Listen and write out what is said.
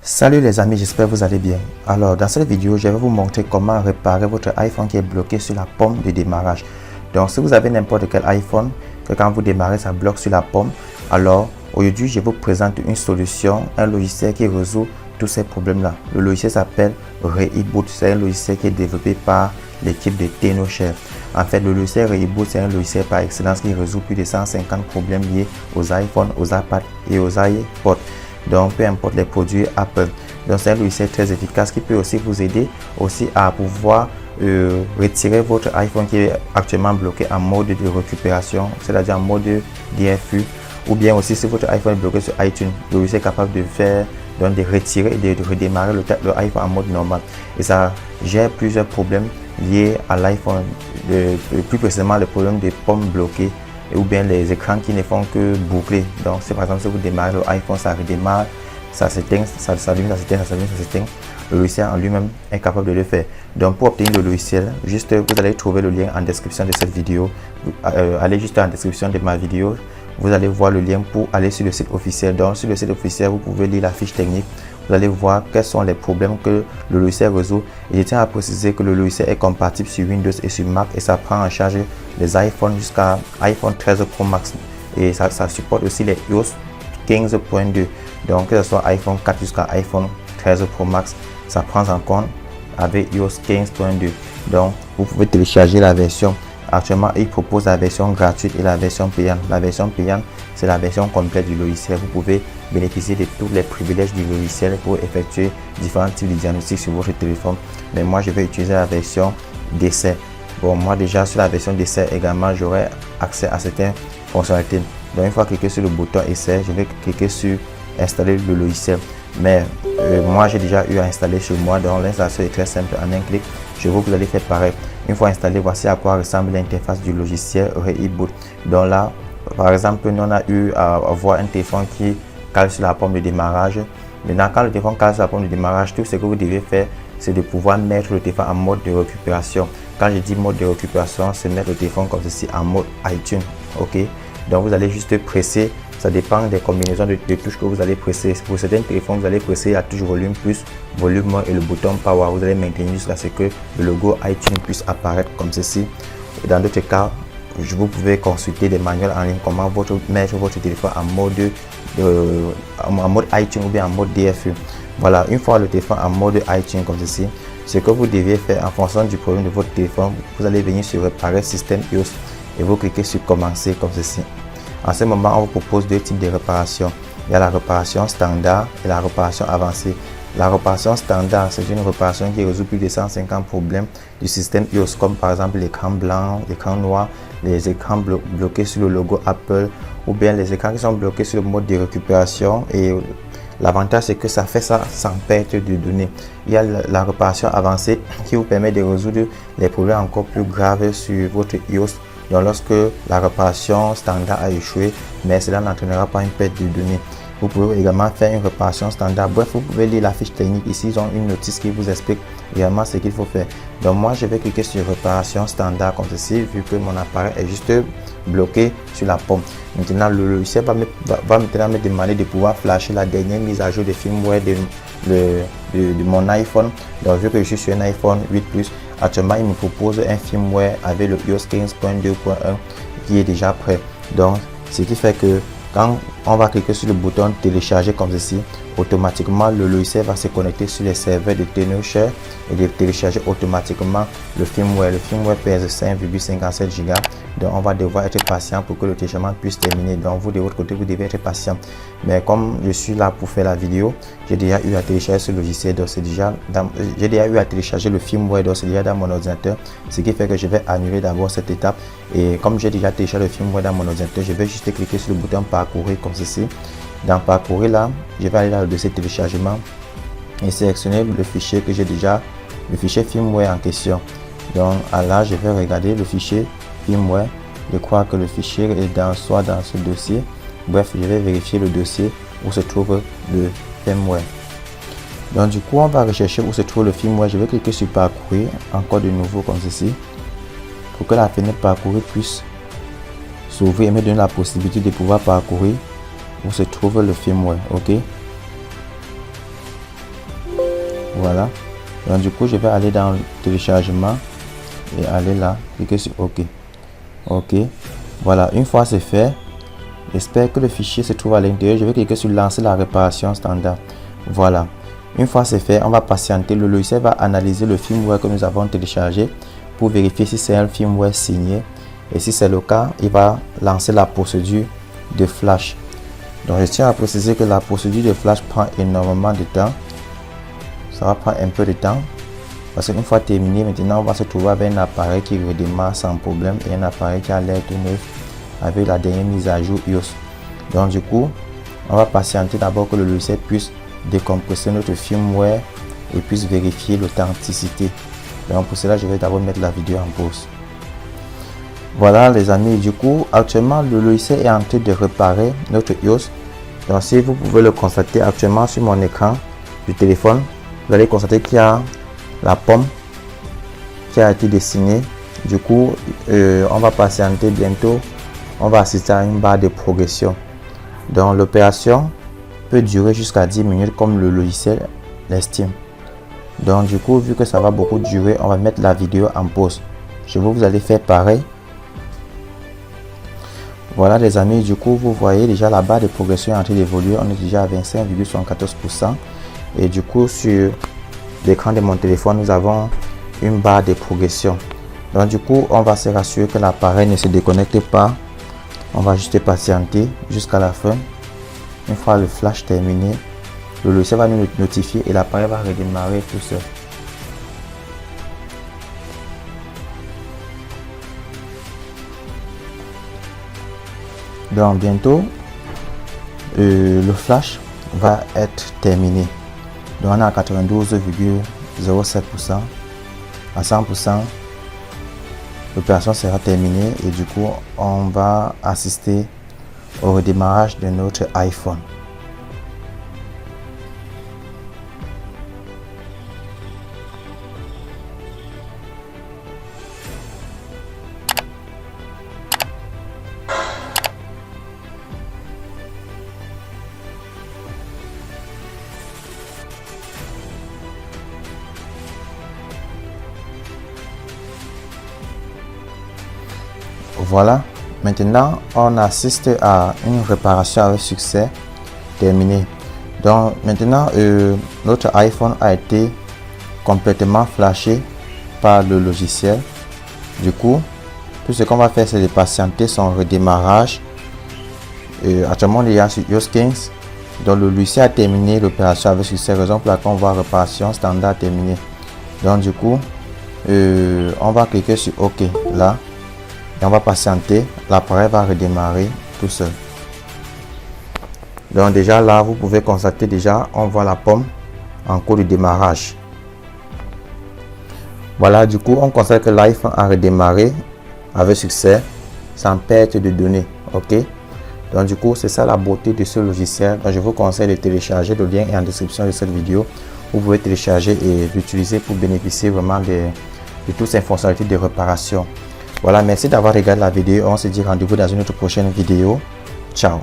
Salut les amis, j'espère que vous allez bien. Alors dans cette vidéo, je vais vous montrer comment réparer votre iPhone qui est bloqué sur la pomme de démarrage. Donc si vous avez n'importe quel iPhone, que quand vous démarrez ça bloque sur la pomme, alors aujourd'hui je vous présente une solution, un logiciel qui résout tous ces problèmes là. Le logiciel s'appelle Reboot, c'est un logiciel qui est développé par l'équipe de TenoShare. En fait, le logiciel Reboot, c'est un logiciel par excellence qui résout plus de 150 problèmes liés aux iPhones, aux iPads et aux iPods. Donc peu importe les produits Apple. Donc c'est un logiciel très efficace qui peut aussi vous aider aussi à pouvoir retirer votre iPhone qui est actuellement bloqué en mode de récupération, c'est-à-dire en mode DFU, ou bien aussi si votre iPhone est bloqué sur iTunes, le logiciel est capable de faire, donc de retirer et de redémarrer le iPhone en mode normal. Et ça gère plusieurs problèmes liés à l'iPhone, plus précisément le problème des pommes bloquées ou bien les écrans qui ne font que boucler. Donc si par exemple si vous démarrez l'iPhone, ça redémarre, ça s'éteint, ça s'allume, ça s'éteint, ça s'allume, ça s'éteint. Le logiciel en lui-même est capable de le faire. Donc pour obtenir le logiciel, juste vous allez trouver le lien en description de cette vidéo. Allez juste en description de ma vidéo, vous allez voir le lien pour aller sur le site officiel. Donc sur le site officiel, vous pouvez lire la fiche technique. Vous allez voir quels sont les problèmes que le logiciel résout. Et je tiens à préciser que le logiciel est compatible sur Windows et sur Mac et ça prend en charge les iPhones jusqu'à iPhone 13 Pro Max. Et ça supporte aussi les iOS 15.2. Donc que ce soit iPhone 4 jusqu'à iPhone 13 Pro Max, ça prend en compte avec iOS 15.2. Donc vous pouvez télécharger la version. Actuellement, il propose la version gratuite et la version payante. La version payante, c'est la version complète du logiciel. Vous pouvez bénéficier de tous les privilèges du logiciel pour effectuer différents types de diagnostics sur votre téléphone. Mais moi, je vais utiliser la version d'essai. Bon, moi déjà sur la version d'essai également, j'aurai accès à certaines fonctionnalités. Donc, une fois cliquer sur le bouton essai, je vais cliquer sur installer le logiciel. Mais moi, j'ai déjà eu à installer chez moi. Donc, l'installation est très simple en un clic. Je veux que vous allez faire pareil. Une fois installé, voici à quoi ressemble l'interface du logiciel Reboot. Donc là, par exemple, nous on a eu à avoir un téléphone qui cale sur la pomme de démarrage. Maintenant, quand le téléphone cale sur la pomme de démarrage, tout ce que vous devez faire, c'est de pouvoir mettre le téléphone en mode de récupération. Quand je dis mode de récupération, c'est mettre le téléphone comme ceci en mode iTunes. Ok, donc vous allez juste presser. Ça dépend des combinaisons de touches que vous allez presser. Pour certains téléphones, vous allez presser la touche volume plus, volume moins et le bouton power. Vous allez maintenir jusqu'à ce que le logo iTunes puisse apparaître comme ceci. Et dans d'autres cas, vous pouvez consulter des manuels en ligne comment mettre votre téléphone en mode iTunes ou bien en mode DFU. Voilà, une fois le téléphone en mode iTunes comme ceci, ce que vous devez faire en fonction du problème de votre téléphone, vous allez venir sur réparer système iOS et vous cliquez sur commencer comme ceci. En ce moment, on vous propose deux types de réparation. Il y a la réparation standard et la réparation avancée. La réparation standard, c'est une réparation qui résout plus de 150 problèmes du système iOS, comme par exemple l'écran blanc, l'écran noir, les écrans bloqués sur le logo Apple, ou bien les écrans qui sont bloqués sur le mode de récupération. Et l'avantage, c'est que ça fait ça sans perte de données. Il y a la réparation avancée qui vous permet de résoudre les problèmes encore plus graves sur votre iOS. Donc lorsque la réparation standard a échoué, mais cela n'entraînera pas une perte de données. Vous pouvez également faire une réparation standard. Bref, vous pouvez lire la fiche technique. Ici, ils ont une notice qui vous explique également ce qu'il faut faire. Donc moi, je vais cliquer sur réparation standard comme ceci, vu que mon appareil est juste bloqué sur la pomme. Maintenant, le logiciel va maintenant me demander de pouvoir flasher la dernière mise à jour de firmware de mon iPhone. Donc vu que je suis sur un iPhone 8 Plus, actuellement il me propose un firmware avec le iOS 15.2.1 qui est déjà prêt. Donc ce qui fait que quand on va cliquer sur le bouton télécharger comme ceci, automatiquement le logiciel va se connecter sur les serveurs de TenoShare et de télécharger automatiquement le firmware. Le firmware pèse 5,57 Go. Donc on va devoir être patient pour que le téléchargement puisse terminer. Donc vous de votre côté, vous devez être patient. Mais comme je suis là pour faire la vidéo, j'ai déjà eu à télécharger ce logiciel. Donc j'ai déjà eu à télécharger le firmware. Donc c'est déjà dans mon ordinateur. Ce qui fait que je vais annuler d'abord cette étape. Et comme j'ai déjà téléchargé le firmware dans mon ordinateur, je vais juste cliquer sur le bouton parcourir comme ceci. Dans parcourir là, je vais aller dans le dossier téléchargement et sélectionner le fichier que j'ai déjà, le fichier firmware en question. Donc là, je vais regarder le fichier firmware. Je crois que le fichier est soit dans ce dossier. Bref, je vais vérifier le dossier où se trouve le firmware. Donc du coup, on va rechercher où se trouve le firmware. Je vais cliquer sur parcourir encore de nouveau comme ceci pour que la fenêtre parcourir puisse s'ouvrir et me donner la possibilité de pouvoir parcourir où se trouve le firmware. Ok, Voilà. Donc du coup, je vais aller dans le téléchargement et aller là, cliquer sur OK. OK. Voilà, une fois c'est fait, j'espère que le fichier se trouve à l'intérieur. Je vais cliquer sur lancer la réparation standard. Voilà. Une fois c'est fait, on va patienter. Le logiciel va analyser le firmware que nous avons téléchargé pour vérifier si c'est un firmware signé. Et si c'est le cas, il va lancer la procédure de flash. Donc je tiens à préciser que la procédure de flash prend énormément de temps. Ça va prendre un peu de temps. Parce qu'une fois terminé, maintenant on va se trouver avec un appareil qui redémarre sans problème et un appareil qui a l'air tout neuf avec la dernière mise à jour iOS. Donc du coup, on va patienter d'abord que le logiciel puisse décompresser notre firmware et puisse vérifier l'authenticité. Donc pour cela, je vais d'abord mettre la vidéo en pause. Voilà les amis, du coup actuellement le logiciel est en train de réparer notre iOS. Donc si vous pouvez le constater actuellement sur mon écran du téléphone, vous allez constater qu'il y a la pomme qui a été dessinée. Du coup on va patienter, bientôt on va assister à une barre de progression. Donc l'opération peut durer jusqu'à 10 minutes comme le logiciel l'estime. Donc du coup, vu que ça va beaucoup durer, on va mettre la vidéo en pause. Chez vous, vous allez faire pareil. Voilà les amis, du coup vous voyez déjà la barre de progression est en train d'évoluer. On est déjà à 25,74%. Et du coup sur l'écran de mon téléphone, nous avons une barre de progression. Donc du coup, on va se rassurer que l'appareil ne se déconnecte pas. On va juste patienter jusqu'à la fin. Une fois le flash terminé, le logiciel va nous notifier et l'appareil va redémarrer tout seul. Donc bientôt, le flash va être terminé. Donc on est à 92,07%. À 100%, l'opération sera terminée et du coup, on va assister au redémarrage de notre iPhone. Voilà, maintenant on assiste à une réparation avec succès terminée. Donc maintenant notre iPhone a été complètement flashé par le logiciel. Du coup, tout ce qu'on va faire, c'est de patienter son redémarrage. Actuellement il y a sur iOS 15. Donc le logiciel a terminé l'opération avec succès, raison pour laquelle on voit réparation standard terminée. Donc du coup, on va cliquer sur OK là. Et on va patienter, l'appareil va redémarrer tout seul. Donc déjà là, vous pouvez constater déjà, on voit la pomme en cours de démarrage. Voilà, du coup, on constate que l'iPhone a redémarré avec succès, sans perte de données. OK? Donc du coup, c'est ça la beauté de ce logiciel. Donc, je vous conseille de télécharger, le lien est en description de cette vidéo. Vous pouvez télécharger et l'utiliser pour bénéficier vraiment de toutes ces fonctionnalités de réparation. Voilà, merci d'avoir regardé la vidéo. On se dit rendez-vous dans une autre prochaine vidéo. Ciao.